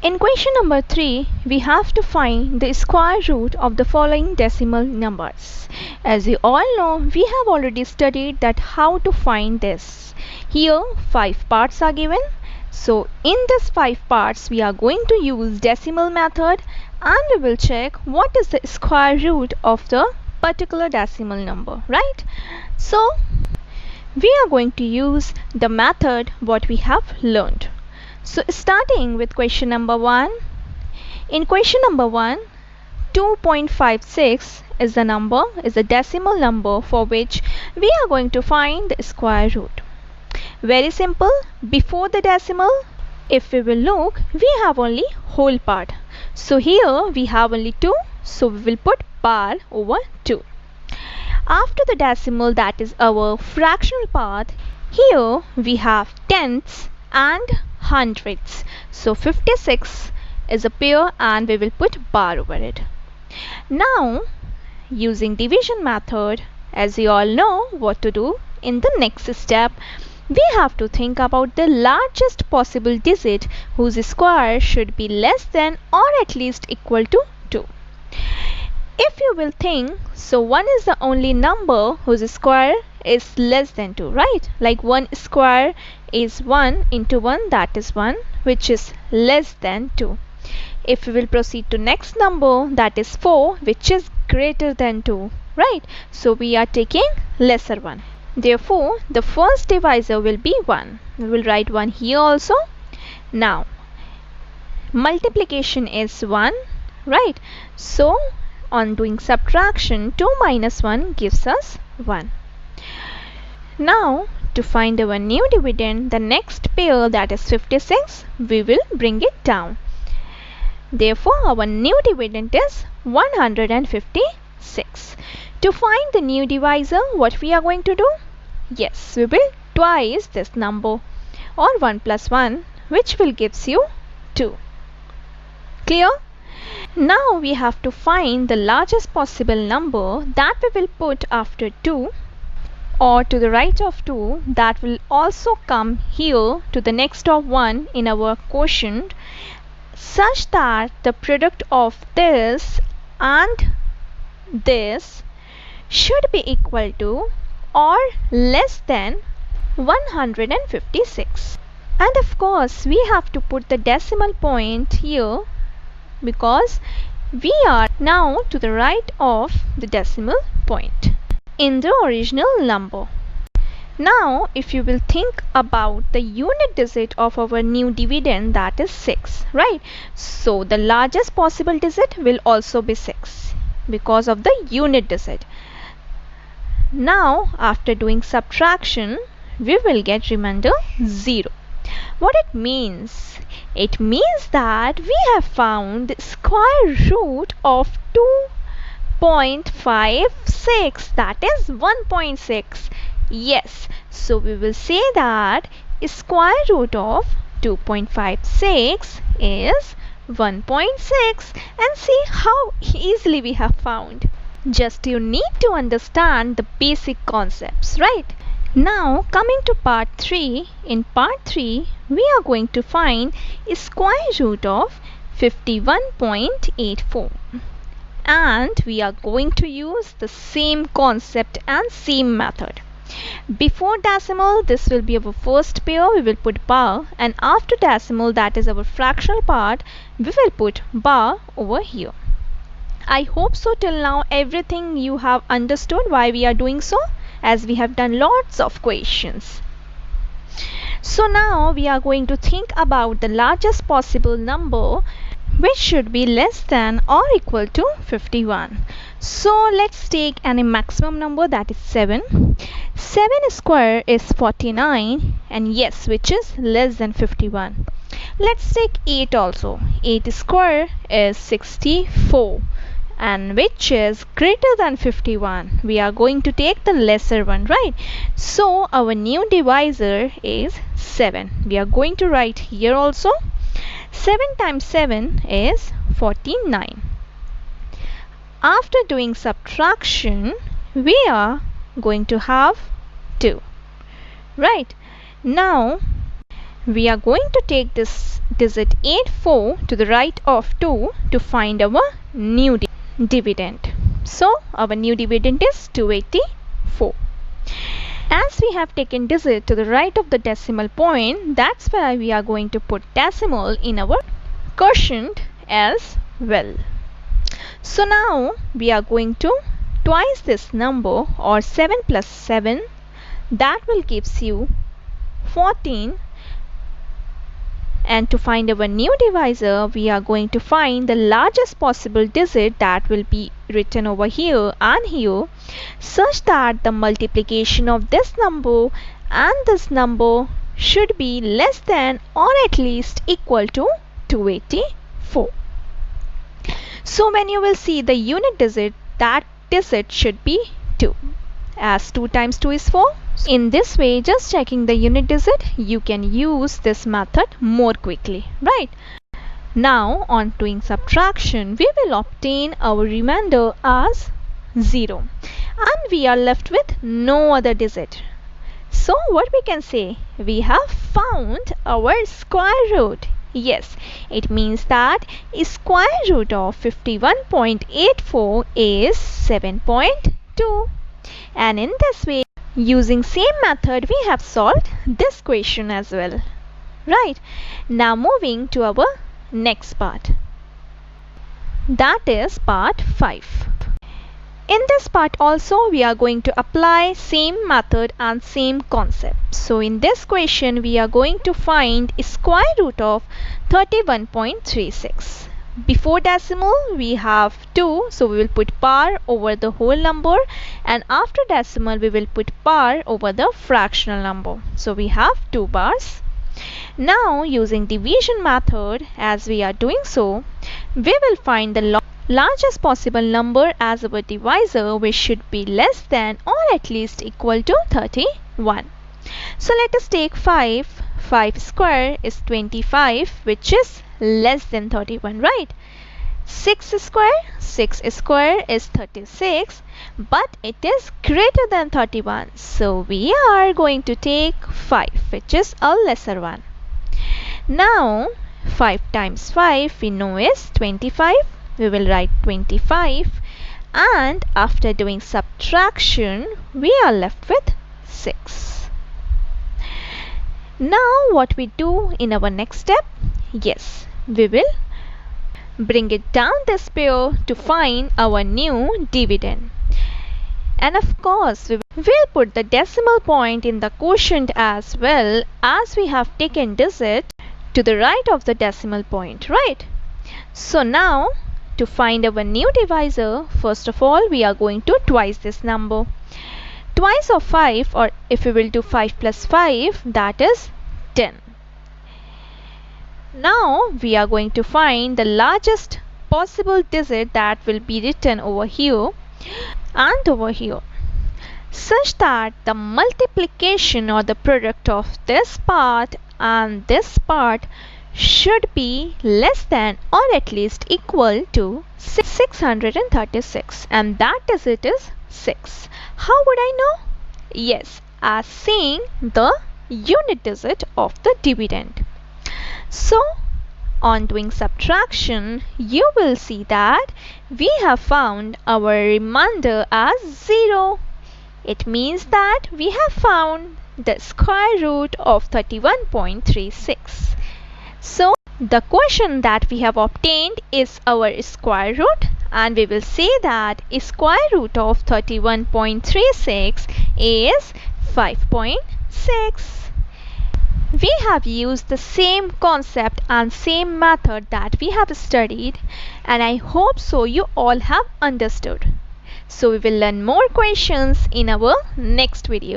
In question number 3, we have to find the square root of the following decimal numbers. As you all know, we have already studied that how to find this. Here 5 parts are given. So in this 5 parts we are going to use decimal method and we will check what is the square root of the particular decimal number, right? So we are going to use the method what we have learned. So starting with question number 1. In question number 1, 2.56 is the decimal number for which we are going to find the square root. Very simple. Before the decimal, if we will look, we have only whole part. So here we have only 2, so we will put bar over 2. After the decimal, that is our fractional part, here we have tenths and hundredths. So 56 is a pair and we will put bar over it. Now using division method, as you all know what to do, in the next step we have to think about the largest possible digit whose square should be less than or at least equal to 2. If you will think, so 1 is the only number whose square is less than 2, right? Like 1 square is 1 into 1, that is 1, which is less than 2. If we will proceed to next number, that is 4, which is greater than 2, right? So we are taking lesser one. Therefore, the first divisor will be 1. We will write 1 here also. Now, multiplication is 1, right? So, on doing subtraction, 2 minus 1 gives us 1. Now, to find our new dividend, the next pair, that is 56, we will bring it down. Therefore, our new dividend is 156. To find the new divisor, what we are going to do? Yes, we will twice this number, or 1 plus 1, which will gives you 2. Clear? Now we have to find the largest possible number that we will put after 2 or to the right of 2, that will also come here to the next of 1 in our quotient, such that the product of this and this should be equal to or less than 156. And of course we have to put the decimal point here because we are now to the right of the decimal point in the original number. Now if you will think about the unit digit of our new dividend, that is 6, right? So the largest possible digit will also be 6 because of the unit digit. Now after doing subtraction, we will get remainder 0. What it means? It means that we have found the square root of 2.56, that is 1.6. Yes, so we will say that square root of 2.56 is 1.6, and see how easily we have found. Just you need to understand the basic concepts, right? Now coming to part 3, in part 3 we are going to find square root of 51.84 and we are going to use the same concept and same method. Before decimal, this will be our first pair, we will put bar, and after decimal, that is our fractional part, we will put bar over here. I hope so till now everything you have understood why we are doing so, as we have done lots of questions. So now we are going to think about the largest possible number which should be less than or equal to 51. So let's take any maximum number, that is 7. 7 square is 49, and yes, which is less than 51. Let's take 8 also. 8 square is 64 and which is greater than 51. We are going to take the lesser one, right? So our new divisor is 7. We are going to write here also. 7 times 7 is 49. After doing subtraction, we are going to have 2, right? Now we are going to take this digit 84 to the right of 2 to find our new dividend. So our new dividend is 284. As we have taken digit to the right of the decimal point, that's why we are going to put decimal in our quotient as well. So now we are going to twice this number, or 7 plus 7, that will gives you 14. And to find our new divisor, we are going to find the largest possible digit that will be written over here and here, such that the multiplication of this number and this number should be less than or at least equal to 284. So when you will see the unit digit, that digit should be 2, as 2 times 2 is 4. In this way, just checking the unit digit, you can use this method more quickly, right? Now on doing subtraction, we will obtain our remainder as 0, and we are left with no other digit. So what we can say, we have found our square root. Yes, it means that square root of 51.84 is 7.2. And in this way, using same method, we have solved this question as well. Right. Now moving to our next part. That is part 5. In this part also, we are going to apply same method and same concept. So in this question, we are going to find square root of 31.36. Before decimal, we have 2, so we will put power over the whole number, and after decimal, we will put power over the fractional number. So we have 2 bars. Now using division method, as we are doing so, we will find the largest possible number as our divisor, which should be less than or at least equal to 31. So let us take 5. 5 square is 25, which is less than 31, right? 6 square is 36, but it is greater than 31. So we are going to take 5, which is a lesser one. Now 5 times 5 we know is 25. We will write 25, and after doing subtraction, we are left with 6. Now what we do in our next step? Yes, we will bring it down this pair to find our new dividend. And of course, we will put the decimal point in the quotient as well, as we have taken digit to the right of the decimal point, right? So now, to find our new divisor, first of all, we are going to twice this number. Twice of 5, or if we will do 5 plus 5, that is 10. Now we are going to find the largest possible digit that will be written over here and over here, such that the multiplication or the product of this part and this part should be less than or at least equal to 636, and that digit is 6. How would I know? Yes, as seeing the unit digit of the dividend. So on doing subtraction, you will see that we have found our remainder as 0. It means that we have found the square root of 31.36. So the question that we have obtained is our square root, and we will say that square root of 31.36 is 5.6. We have used the same concept and same method that we have studied, and I hope so you all have understood. So we will learn more questions in our next video.